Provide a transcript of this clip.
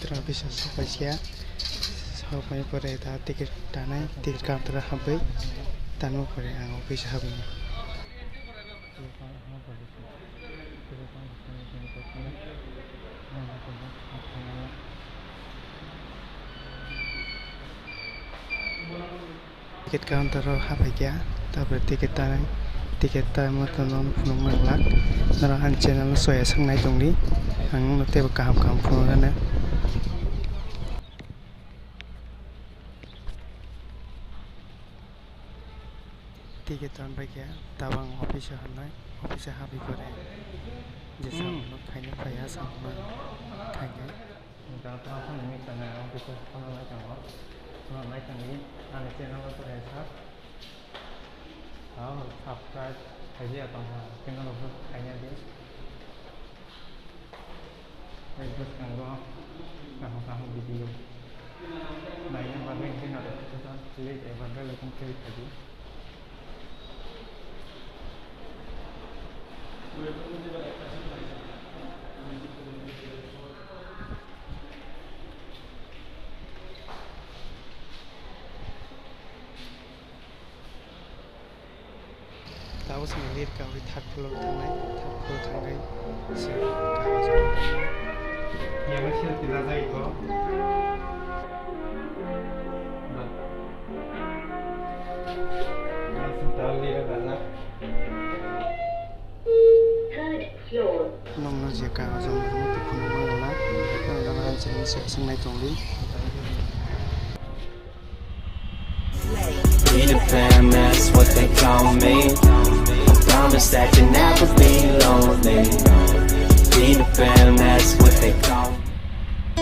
काउन्टाराव फैसा सफायसेया सफाय परे दा टिकेट दानाय टिकेट काउन्टाराव हाब्बाय दानबो परे आं फैसा हाबैनो टिकेट काउन्टाराव हाबाय गैया तारपरे टिकेट दानाय टिकेट दामोतनो फुनुंनो लाग नरा आं चेनेल सया सोंनाय दंदि आं नतेबो गाहाम गाहाम फुनुंनो टिकेट दानबाय गैया दाबो आं अफिसाव हाबनाय अफिसाव हाबै परे जेसां खायनो फैया सामनो खायनो दाथ' आं मिथिना अफिसाव खालामनाय दङ नायखांनि आंनि चेनेलाव फरायसा साबस्क्राइब खायसे दङ चेनेलावबो खायनो गोसोखांगौ गाहाम गाहाम भिडिअ नायनो बागै जोंहा लिस्ट एबा बेलेगखौ फैखादि दाबो जों लिरगावै थार्ड फ्लोर थांनाय याबो सेल्फि लाजायोथ' नंगौ जे कागजाव मोनसे फुनुंनो मोना दाना आं सोंनाय दंलै Be the fam, that's what they call me. I promise that you'll never be lonely. Be the fam, that's what they call me.